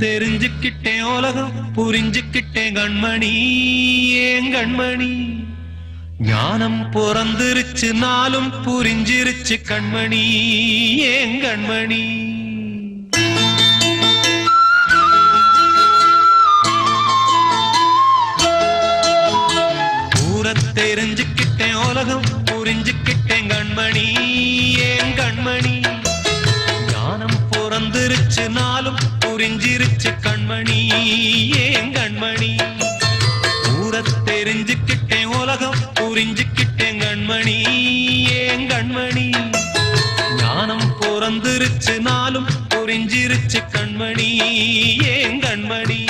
தெரிஞ்சுக்கிட்டேன் உலகம் புரிஞ்சுக்கிட்டேன் கண்மணி ஏன் கண்மணி ஞானம் பிறந்திருச்சு நாளும் புரிஞ்சிருச்சு கண்மணி ஏன் கண்மணி ஊரை தெரிஞ்சுக்கிட்டேன் உலகம் புரிஞ்சுக்கிட்டேன் கண்மணி ஏன் கண்மணி ஞானம் பிறந்திருச்சு நாளும் புரிஞ்சிருச்சு கண்மணி ஏன் கண்மணி ஊரை தெரிஞ்சுக்கிட்டேன் உலகம் புரிஞ்சுக்கிட்டேன் கண்மணி ஏன் கண்மணி ஞானம் பிறந்திருச்சு நாளும் புரிஞ்சிருச்சு கண்மணி ஏன் கண்மணி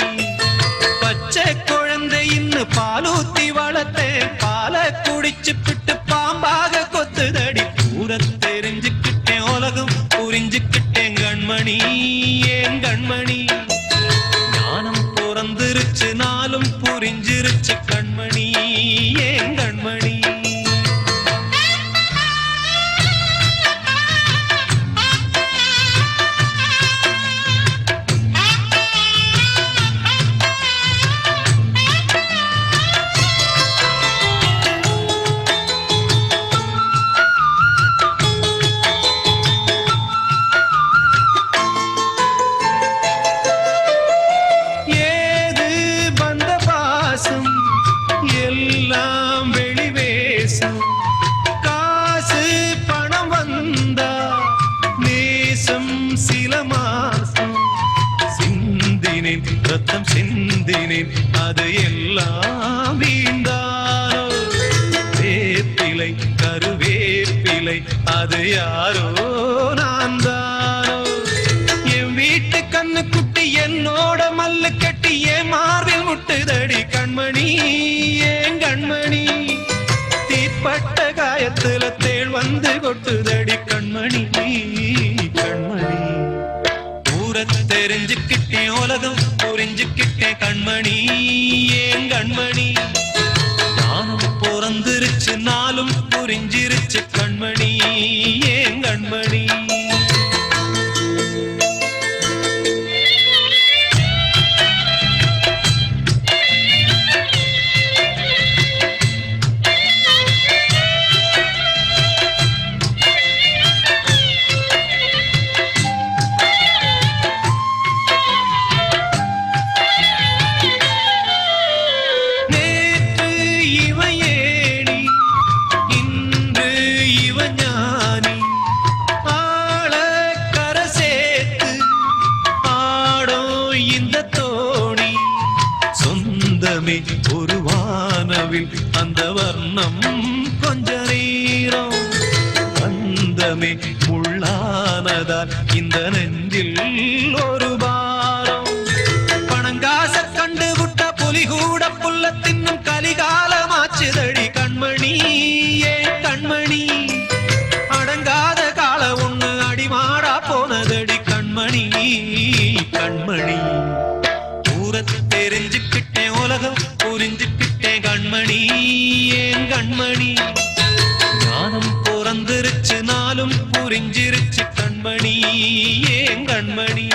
பச்சை குழந்தை இன்னும் பாலூத்தி வளர்த்தேன் பாலை குடிச்சு பிட்டு பாம்பாக கொத்துதடி ஊரை தெரிஞ்சுக்கிட்டேன் உலகம் புரிஞ்சுக்கிட்டேன் கண்மணி ஏன் கண்மணி ஞானம் பிறந்திருச்சு நாளும் புரிஞ்சிருச்சு கண்மணி ஏன் கண்மணி ரத்தம் சிந்தினேன் அது எல்லாம் வீண்டானோ வேப்பிலை கருவேப்பிலை அது யாரோ நான் தானோ என் வீட்டு கண்ணு குட்டி என்னோட மல்லு கட்டி என் மார்பில் முட்டுதடி கண்மணி ஏன் கண்மணி தீப்பட்ட காயத்துல தேள் வந்து கொட்டுதடி கண்மணி கண்மணி ஊரை தெரிஞ்சுக்கிட்டேன் உலகம் புரிஞ்சுக்கிட்டேன் கண்மணி ஏன் கண்மணி ஞானம் பிறந்திருச்சு நாளும் புரிஞ்சிருச்சு கண்மணி ஏன் கண்மணி ஒரு வானவில் அந்த வர்ணம் கொஞ்ச நேரம் வந்தமே முள்ளானதால் இந்த நெஞ்சில் ஒரு பாரம் பணங்காச கண்டு விட்ட புலி கூட புல்ல தின்னும் கலிகாலமாச்சுதடி கண்மணி ஏன் கண்மணி அடங்காத கால ஒண்ணு அடிமாடா போனதடி கண்மணி கண்மணி ஊரை தெரிஞ்சுக்கிட்டேன் உலகம் புரிஞ்சுக்கிட்டேன் கண்மணி ஏன் கண்மணி ஞானம் பிறந்திருச்சு நாளும் புரிஞ்சிருச்சு கண்மணி ஏன் கண்மணி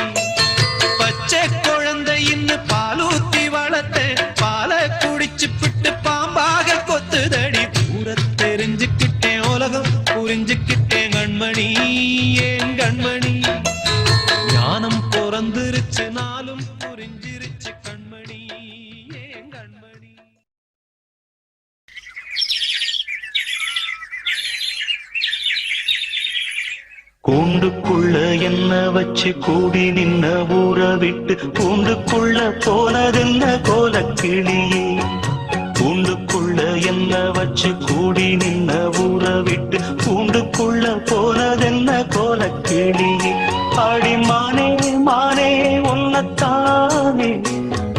பச்சை குழந்தை இன்னும் பாலூத்தி வளர்த்தேன் பாலை குடிச்சு பிட்டு பாம்பாக கொத்துதடி ஊரை தெரிஞ்சுக்கிட்டேன் உலகம் புரிஞ்சுக்கிட்டேன் கண்மணி ஏன் கண்மணி ஞானம் பிறந்திருச்சு நாளும் புரிஞ்சிருச்சு கண்மணி ஏன் கண்மணி கூண்டுக்குள்ள என்ன வச்சு கூடி நின்ன ஊற விட்டு கூண்டுக்குள்ள போனதென்ன கோலக்கிளியே கூண்டுக்குள்ள என்ன வச்சு கூடி நின்ன ஊற விட்டு கூண்டுக்குள்ள போனதென்ன கோலக்கிளியே ஆடி மானே மானே உன்னத்தானே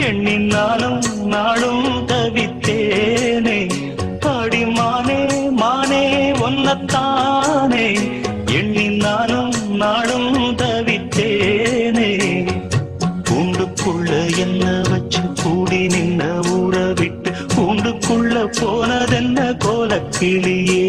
எண்ணி நானும் நாளும் தவித்தேனே ஆடி மானே மானே உன்னத்தானே எண்ணி நானும் நாளும் தவித்தேனே கூண்டுக்குள்ள என்ன வச்சு கூடி நின்ன ஊற விட்டு கூண்டுக்குள்ள போனதென்ன கோலக்கிளியே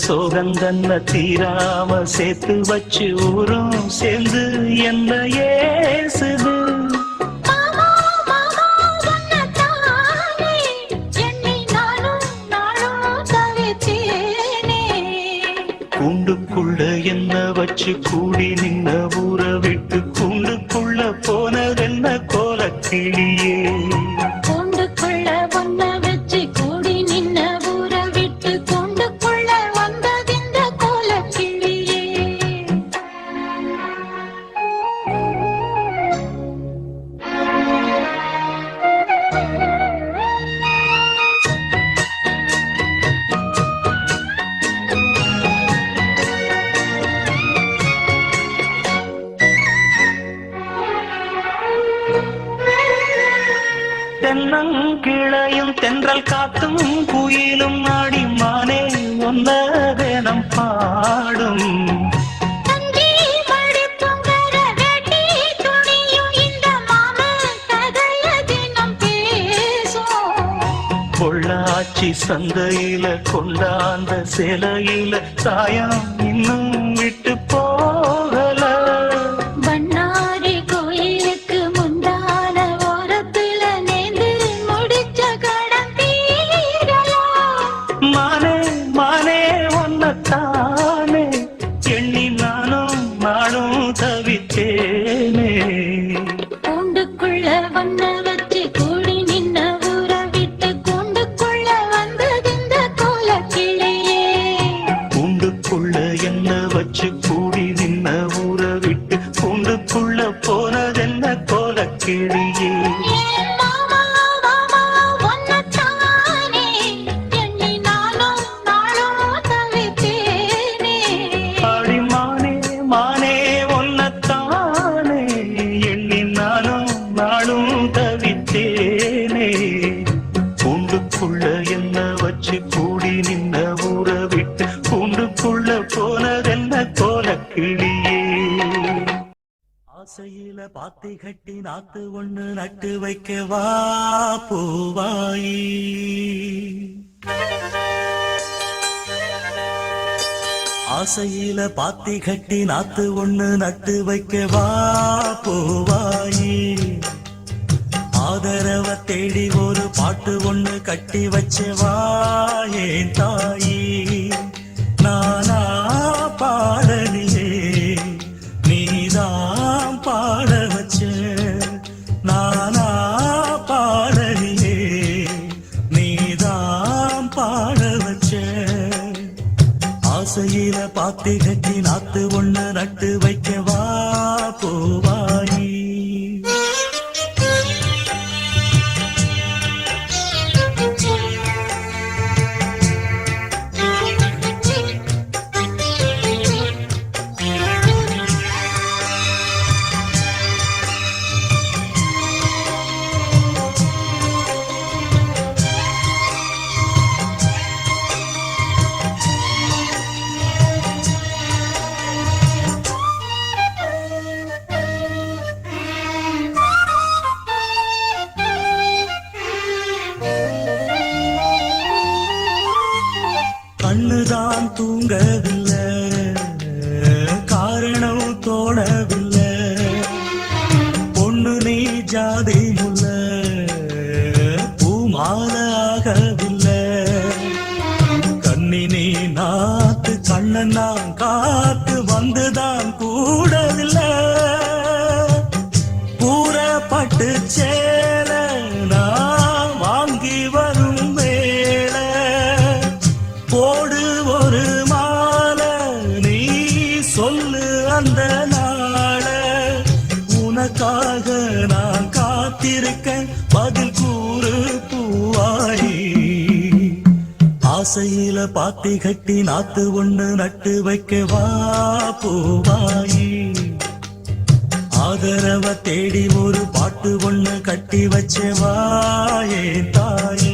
சோகந்தன்ன தீராம சேர்த்து வச்சு ஊரும் சேர்ந்து என்ன ஏசுது. மாமா மாமா உன்னதானே எண்ணி நானும் நாளும் தவித்தேனே. கூண்டுக்குள்ள என்ன வச்சு கூடி நின்ன ஊரை விட்டு கூண்டுக்குள்ள போனதென்ன கோலக்கிளியே. கூண்டுக்குள்ள ஒன்ன வச்சு கூடி நின்ன ஊரை விட்டு கூண்டுக்குள்ள வந்ததிந்த கோலக்கிளியே. தென்னங்கிளையும் தென்றல் காத்தும் குயிலும் ஆடிமானே ஒன்ன வேனம் பாடும். தந்தி மடிப்புங்கர வெட்டி துணியும் இந்த மாமன் கதைய தினம் பேசும். பொள்ளாச்சி சந்தையில கொண்டாந்த சிலையில சாயம் இன்னும் விட்டு போகல. பண்ணாரி கோயிலுக்கு முந்தான ஓரத்துல நேர்ந்து முடிச்ச கடன் தீரலாம். மானே மானே ஒன்னத்தானே எண்ணி நானும் நானும் தவித்தேனே. கூண்டுக்குள்ள ஒன்ன வச்சு கூடி நின்ன ஊரை விட்டு கூண்டுக்குள்ள வந்ததிந்த கோலக்கிளியே. கூண்டுக்குள்ள என்ன வச்சு கூடி நின்ன ஊரை விட்டு கூண்டுக்குள்ள போனதென்ன கோலக்கிளியே. ஏன் மாமா மாமா உன்னதானே எண்ணி நானும் நாளும் தவித்தேனே. அடிமானே மானே ஒன்னத்தானே எண்ணி நானும் நாளும் தவித்தேனே. கூண்டுக்குள்ள என்ன வச்சு கூடி நின்ன ஊரை விட்டு கூண்டுக்குள்ள போனதென்ன கோலக்கிளியே. ஆசையில பாத்தி கட்டி நாத்து ஒண்ணு நட்டு வைக்க வா பூவாயி. ஆசையில பாத்தி கட்டி நாத்து ஒண்ணு நட்டு வைக்க வா பூவாயி. ஆதரவ தேடி ஒரு பாட்டு ஒண்ணு கட்டி வச்ச வா ஏன் தாயி. நானா பாடலியே நீதான் பாட வச்ச. நானா பாடலியே நீதான் பாட வச்ச. ஆசையில பாத்தி கட்டி நாத்து ஒண்ணு நட்டு வைக்க வா பூவாயி. கண்ணுதான் தூங்கவில்லை, காரணம் தோணவில்லை. பொண்ணு நீ ஜாதி முல்ல, பூமாலாகவில்லை. கண்ணினி நாத்து கண்ணன் நான் காத்து வந்துதான் கூடவில்லை. பூரப்பட்டு சேல நான் வாங்கி வரும் வேளை. போடு ஒரு மாலை நீ சொல்லு அந்த நாள. உனக்காக நான் காத்திருக்கேன் பதில் கூறு பூவாயி. ஆசையில பாத்தி கட்டி நாத்து ஒண்ணு நட்டு வைக்க வா பூவாயி. ஆதரவ தேடி ஒரு பாட்டு ஒண்ணு கட்டி வச்ச வா ஏன் தாயி.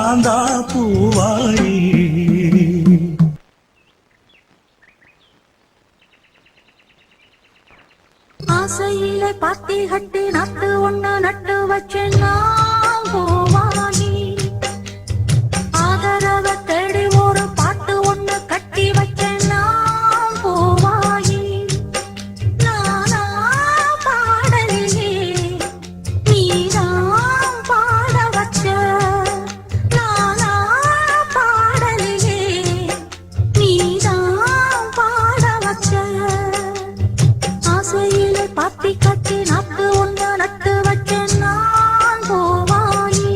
நான் தான் பூவாயி. ஆசையில பாத்தி கட்டி நட்டு ஒண்ணு நட்டு வச்சேன் நான் பூவாயி. ஆதரவ தேடி ஒரு பாட்டு ஒண்ணு கட்டி வச்சேன் நான் பூவாயி. நானா பாடலிலே நீதான் பாட வச்ச. நானா பாடலிலே நீதான் பாட வச்ச. ஆசையிலே பாத்தி கட்டி நட்டு ஒண்ணு நட்டு வச்சேன் நான் பூவாயி.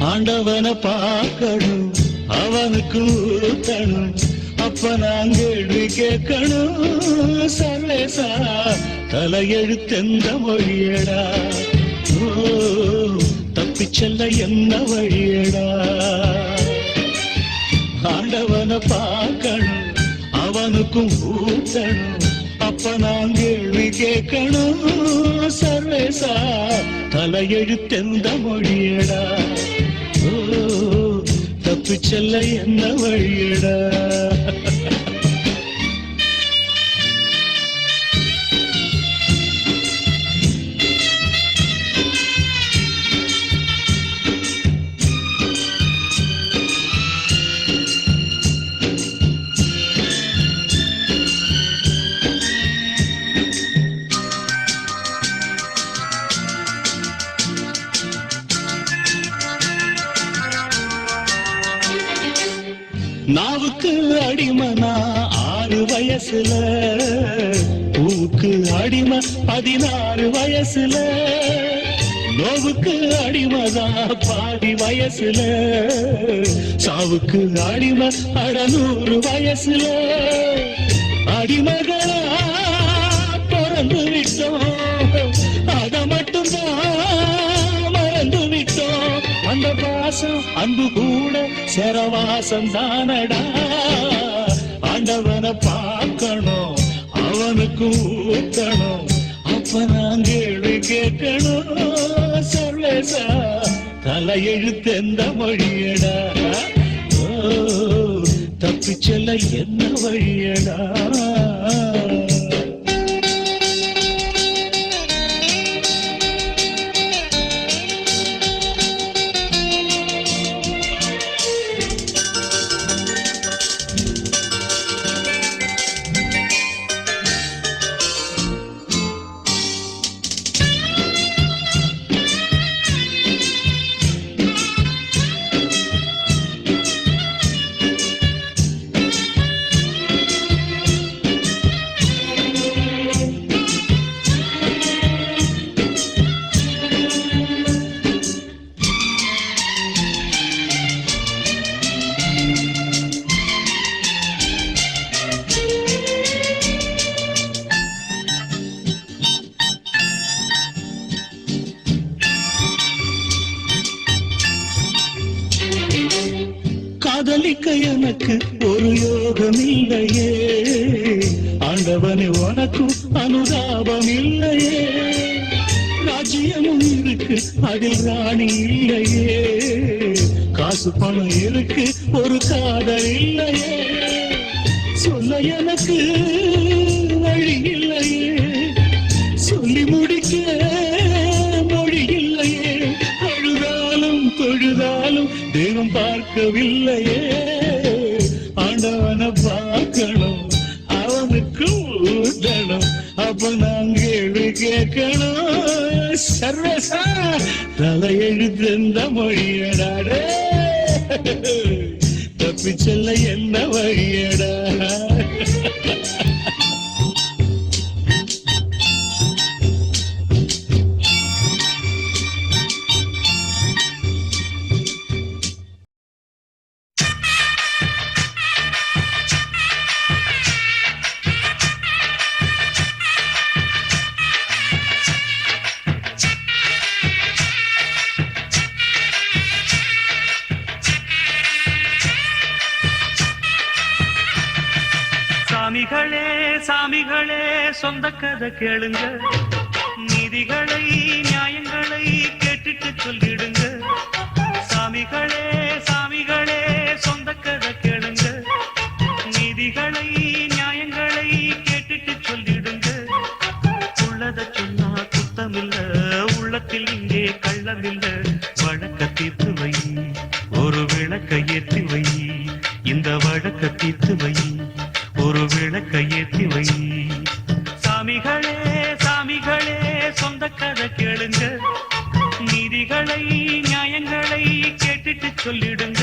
ஆண்டவனை பார்க்கணும், அவனுக்கு ஊத்தணும், அப்ப நான் கேள்வி கேட்கணும். சர்வேசா தலையெழுத்தெந்த மொழியடா, ஓ தப்பிச்செல்ல என்ன வழியடா. ஆண்டவனை பார்க்கணும், அவனுக்கும் ஊத்தணும், அப்ப நான் கேள்வி கேட்கணும். சர்வேசா தலையெழுத்தெந்த மொழியடா, ஓ தப்பிச்செல்ல என்ன வழியடா. நாவுக்கு அடிமனா 6 வயசுல, பூவுக்கு அடிமை 16 வயசுல, நோவுக்கு அடிமதா பாதி வயசுல, சாவுக்கு அடிமை 100 வயசுல. அடிமகளா பிறந்து விட்டோம், அத மட்டும்தான் மறந்து விட்டோம். அந்த பாசம் அன்பு கூட சரவாசம் தானடா. ஆண்டவனை பார்க்கணும், அவனுக்கு ஊத்தணும், அப்ப நான் கேள்வி கேட்கணும். சர்வேசா தலையெழுத்தெந்த மொழியடா, ஓ தப்பிச்செல்ல என்ன வழியடா. காதலிக்க எனக்கு ஒரு யோகம் இல்லையே, ஆண்டவனே உனக்கும் அனுதாபம் இல்லையே. ராஜ்யமும் இருக்கு அதில் ராணி இல்லையே, காசு பணம் இருக்கு ஒரு காதல் இல்லையே. சொல்ல எனக்கு வழி இல்லையே, சொல்லி முடிக்க மொழி இல்லையே. அழுதாலும் தொழுதாலும் தெய்வம் பார்க்கவில்லையே. ஆண்டவனை பார்க்கணும், அவனுக்கு ஊதணும், அப்ப நான் கேள்வி கேட்கணும். சர்வசா தலையெழுத்தெந்த மொழியடாடே, தப்பிச்செல்ல என்ன வழியடா. சாமிகளே சாமிகளே சொந்த கதை கேளுங்க, நீதிகளை நியாயங்களை கேட்டுட்டு சொல்லிடுங்க. சாமிகளே சாமிகளே சொந்த கதை கேளுங்க, நீதிகளை நியாயங்களை கேட்டுட்டு சொல்லிடுங்க. உள்ளத சொன்னா குத்தமில்ல, உள்ளத்தில் இங்கே கள்ளமில்ல. வழக்க தீர்த்து வை, ஒரு விளக்க ஏற்றி வை. இந்த வழக்க தீர்த்து வை, ஒரு விளக்க ஏற்றி வை. சாமிகளே சாமிகளே சொந்த கதை கேளுங்க, நீதிகளை நியாயங்களை கேட்டுட்டு சொல்லிடுங்க.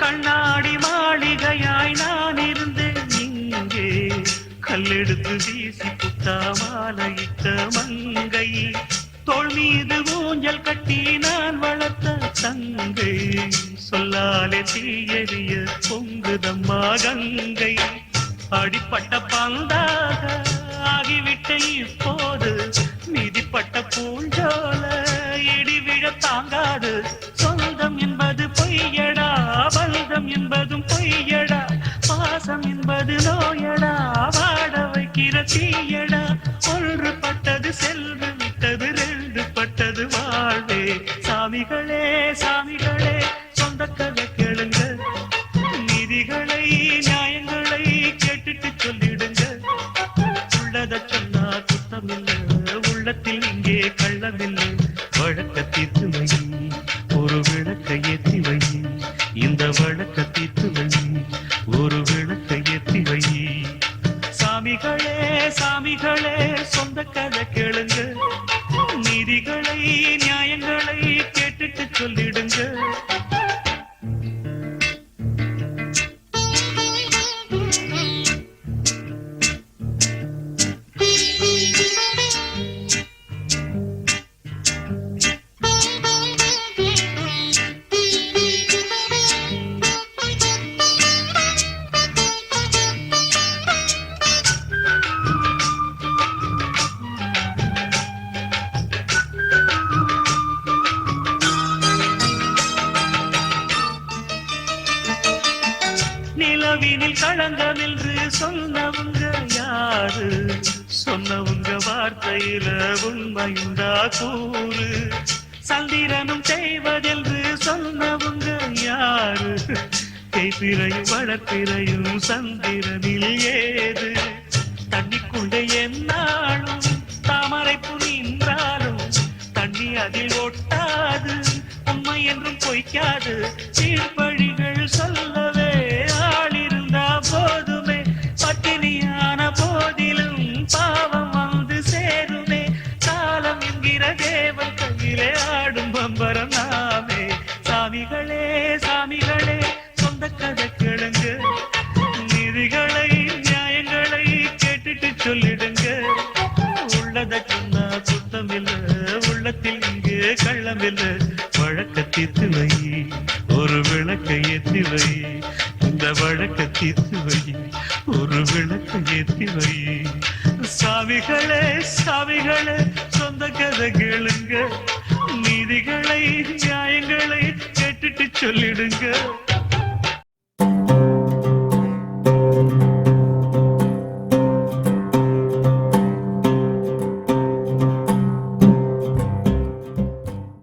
கண்ணாடி மாளிகையாய் நான் இருந்தேன் இங்கே, கல்லெடுத்து வீசி புத்தா மாலையிட்ட மங்கை. தோள் மீது ஊஞ்சல் கட்டி நான் வளர்த்த தங்கை, சொல்லாலே தீயறிய பொங்குதம்மா கங்கை. அடிப்பட்ட பந்தாக ஆகிவிட்ட இப்போது, மிதிப்பட்ட பூஞ்சோல இடி விழ தாங்காது. சொந்தம் என்பது பொய்யடா, பந்தம் என்பதும் பொய்யடா. பாசம் என்பது நோயடா, வாட வைக்கிற தீயடா. ஒன்று பட்டது செல்வு விட்டது, ரெண்டு பட்டது வாழ்வே. சாமிகளே சாமிகளே சொந்த கதை கேளுங்க, நீதிகளை நியாயங்களை கேட்டுட்டு சொல்லிடுங்க. உள்ளத சொன்னா குத்தமில்ல, உள்ளத்தில் இங்கே கள்ளமில்லை. வழக்க தீர்த்து வை, ஒரு விளக்க ஏற்றி வை. இந்த வழக்க தீர்த்து வை, ஒரு விளக்க ஏற்றி வை. சாமிகளே சாமிகளே சொந்த கதை கேளுங்க, நீதிகளை நியாயங்களை கேட்டுட்டு சொல்லிடுங்க. நிலவினில் களங்கம் என்று சொன்னவங்க யாரு? சொன்னவங்க வார்த்தையில உண்மையுண்டா கூறு? சந்திரனும் செய்வதென்று சொன்னவங்க யாரு? கைப்பிறையும் வளர்ப்பிறையும் சந்திரனில் ஏது? தண்ணிக்குள்ளே என்னாலும் தாமரை பூ நின்றாலும் தண்ணி அதில் ஒட்டாது, உண்மை என்றும் பொய்க்காது. சீர்பழிகள் சொல்லவே ஆள் இருந்தா போதுமே, பட்டினியான போதிலும் பாவம் வந்து சேருமே. காலம் என்கிற தேவன் கையிலே ஆடும் பம்பரம் நாமே. சாமிகளே சாமிகளே சொந்த கதை கேளுங்க, நீதிகளை நியாயங்களை கேட்டுட்டு சொல்லிடுங்க. உள்ளத சொன்னா சுத்தமில்ல, உள்ளத்தில் இங்கே கள்ளமில்ல. வழக்க தீர்த்து வை, ஒரு விளக்க ஏற்றி வை. இந்த வழக்க தீர்த்து வை, ஒரு விளக்க ஏற்றி வை. சாமிகளே சாமிகளே சொந்த கதை கேளுங்க, நீதிகளை நியாயங்களை கேட்டுட்டு சொல்லிடுங்க.